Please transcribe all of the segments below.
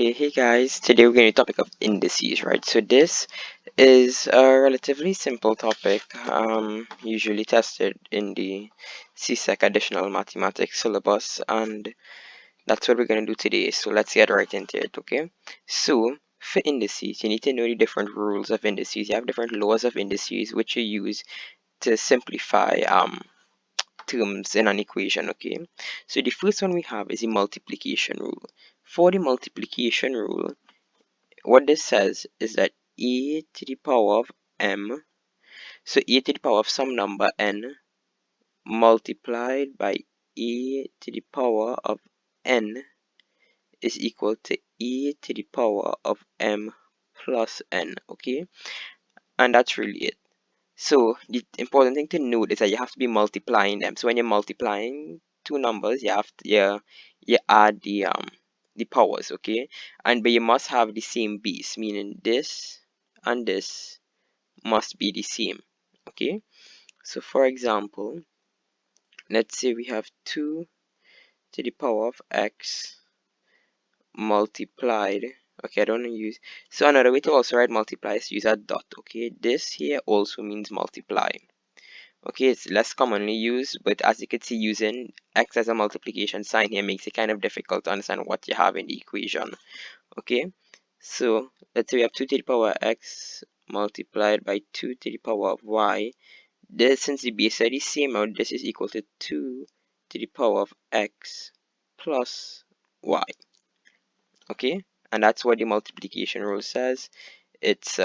Okay, hey guys, today we're going to topic of indices, right? So this is a relatively simple topic, usually tested in the CSEC Additional Mathematics syllabus, and that's what we're going to do today. So let's get right into it, okay? So for indices, you need to know the different rules of indices. You have different laws of indices which you use to simplify terms in an equation, okay? So the first one we have is the multiplication rule. For the multiplication rule, what this says is that e to the power of m, so e to the power of some number n multiplied by e to the power of n is equal to e to the power of m plus n, okay? And that's really it. So the important thing to note is that you have to be multiplying them. So when you're multiplying two numbers, you have to you add the powers, okay? But you must have the same base, meaning this and this must be the same, okay? So for example, let's say we have 2 to the power of x multiplied. Okay, I don't want to use, so another way to also write multiply is to use a dot, okay? This here also means multiply. Okay, it's less commonly used, but as you can see, using x as a multiplication sign here makes it kind of difficult to understand what you have in the equation. Okay, so let's say we have 2 to the power x multiplied by 2 to the power of y. This, since the base are the same, now this is equal to 2 to the power of x plus y. Okay, and that's what the multiplication rule says. It's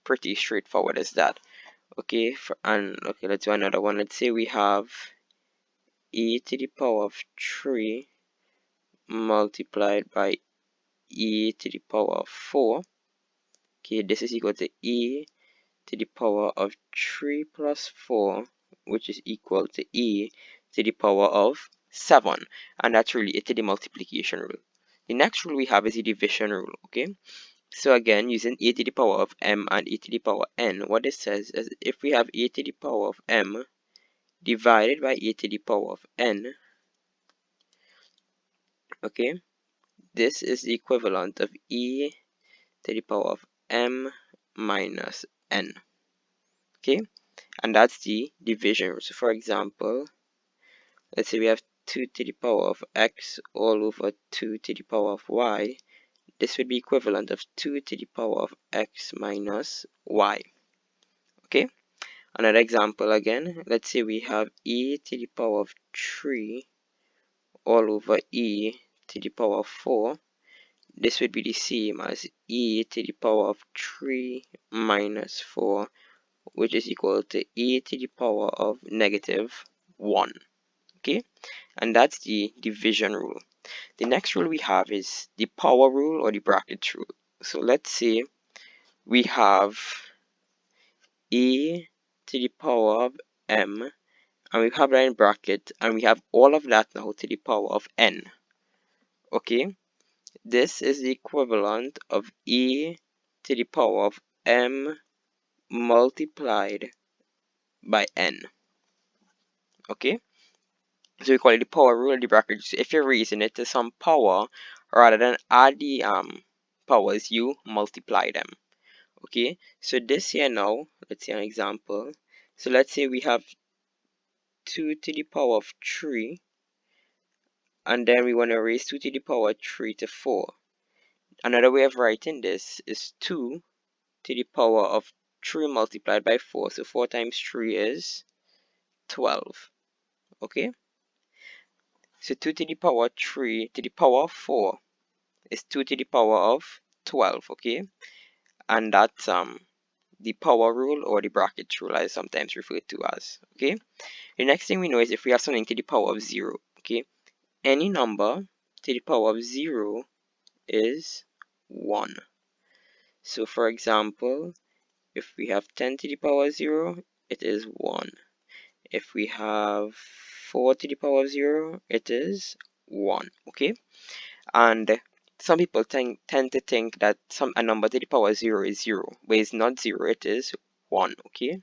pretty straightforward as that. Okay, okay, let's do another one. Let's say we have e to the power of 3 multiplied by e to the power of 4. Okay, this is equal to e to the power of 3 plus 4, which is equal to e to the power of 7. And that's really it to the multiplication rule. The next rule we have is the division rule, okay? So again, using e to the power of m and e to the power n, what it says is if we have e to the power of m divided by e to the power of n, okay, this is the equivalent of e to the power of m minus n, okay, and that's the division rule. So for example, let's say we have 2 to the power of x all over 2 to the power of y. This would be equivalent of 2 to the power of x minus y, okay. Another example again, let's say we have e to the power of 3 all over e to the power of 4. This would be the same as e to the power of 3 minus 4, which is equal to e to the power of negative 1. Okay, and that's the division rule. The next rule we have is the power rule or the bracket rule. So let's say we have e to the power of m, and we have that in bracket, and we have all of that now to the power of n. Okay, this is the equivalent of e to the power of m multiplied by n. Okay, so we call it the power rule of the bracket. So if you're raising it to some power, rather than add the powers, you multiply them. Okay, so this here now, let's see an example. So let's say we have 2 to the power of 3, and then we want to raise 2 to the power of 3 to 4. Another way of writing this is 2 to the power of 3 multiplied by 4. So 4 times 3 is 12. Okay, so 2 to the power 3 to the power of 4 is 2 to the power of 12. Okay, and that's the power rule or the bracket rule as sometimes referred to as. Okay, the next thing we know is if we have something to the power of 0. Okay, any number to the power of 0 is 1. So for example, if we have 10 to the power 0, it is 1. If we have 4 to the power of 0, it is 1. Okay, and some people tend to think that a number to the power of 0 is 0, but it's not 0, it is 1. Okay,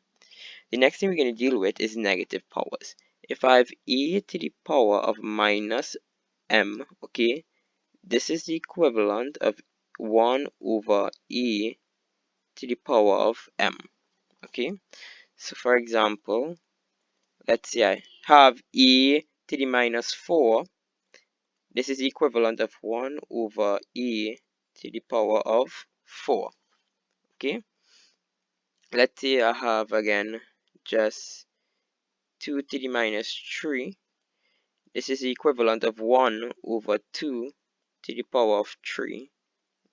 the next thing we're going to deal with is negative powers. If I have e to the power of minus m, okay, this is the equivalent of 1 over e to the power of m. Okay, so for example, let's say I have e to the minus 4. This is the equivalent of 1 over e to the power of 4. Okay, let's say I have again just 2 to the minus 3. This is the equivalent of 1 over 2 to the power of 3,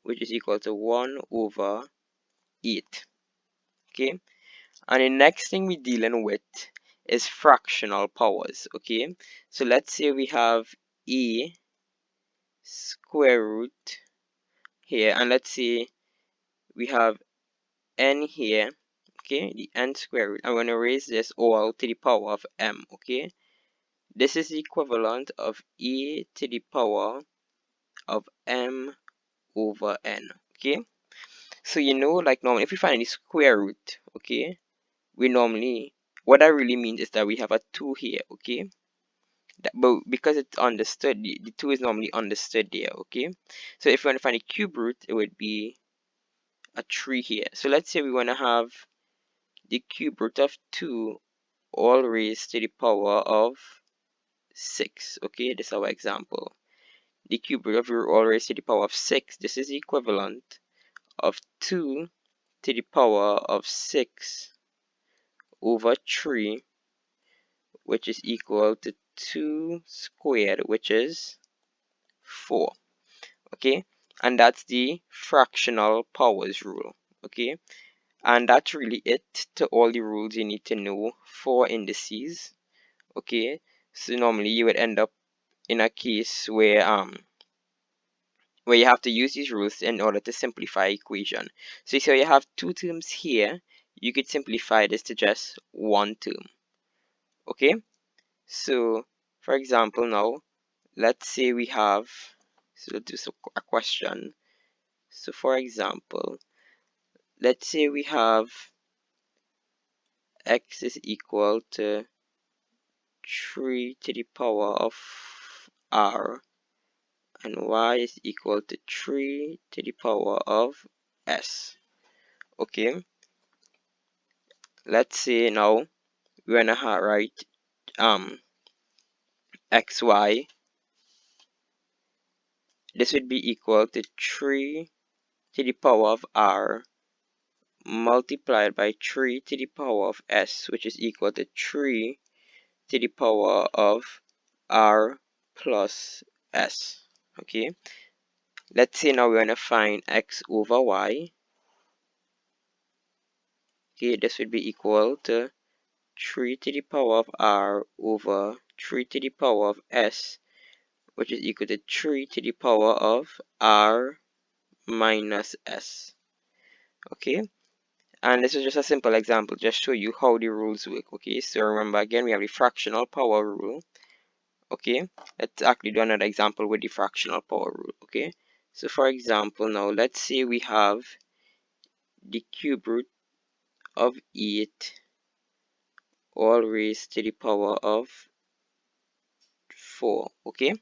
which is equal to 1 over 8. Okay, and the next thing we're dealing with is fractional powers. Okay, so let's say we have e square root here, and let's say we have n here. Okay, the n square root. I'm going to raise this all to the power of m. Okay, this is the equivalent of e to the power of m over n. Okay, so you know, like normally if we find the square root, okay, we normally, what that really means is that we have a 2 here. Okay, but because it's understood, the 2 is normally understood there. Okay, so if we want to find a cube root, it would be a 3 here. So let's say we want to have the cube root of 2 all raised to the power of 6. Okay, this is our example. The cube root of all raised to the power of 6. This is the equivalent of 2 to the power of 6 over 3, which is equal to 2 squared, which is 4. Okay, and that's the fractional powers rule. Okay, and that's really it to all the rules you need to know for indices. Okay, so normally you would end up in a case where you have to use these rules in order to simplify equation. So you have two terms here, you could simplify this to just one term. Okay, so for example, now let's say we have, so let's do a question. So for example, let's say we have x is equal to 3 to the power of r, and y is equal to 3 to the power of s. Okay, let's say now we're gonna write xy. This would be equal to 3 to the power of r multiplied by 3 to the power of s, which is equal to 3 to the power of r plus s. Okay, let's say now we're gonna find x over y. Okay, this would be equal to 3 to the power of r over 3 to the power of s, which is equal to 3 to the power of r minus s. Okay, and this is just a simple example, just show you how the rules work. Okay, so remember again, we have the fractional power rule. Okay, let's actually do another example with the fractional power rule. Okay, so for example, now let's say we have the cube root of 8 all raised to the power of 4. Okay,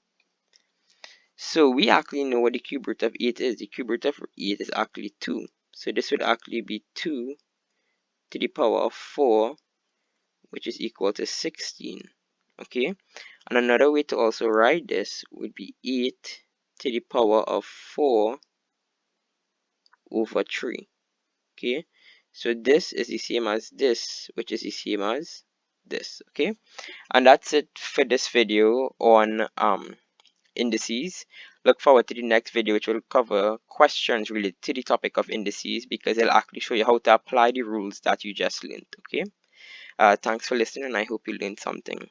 so we actually know what the cube root of 8 is. The cube root of 8 is actually 2. So this would actually be 2 to the power of 4, which is equal to 16. Okay, and another way to also write this would be 8 to the power of 4 over 3. Okay, so this is the same as this, which is the same as this. Okay, and that's it for this video on indices. Look forward to the next video, which will cover questions related to the topic of indices, because it'll actually show you how to apply the rules that you just learned. Okay, thanks for listening, and I hope you learned something.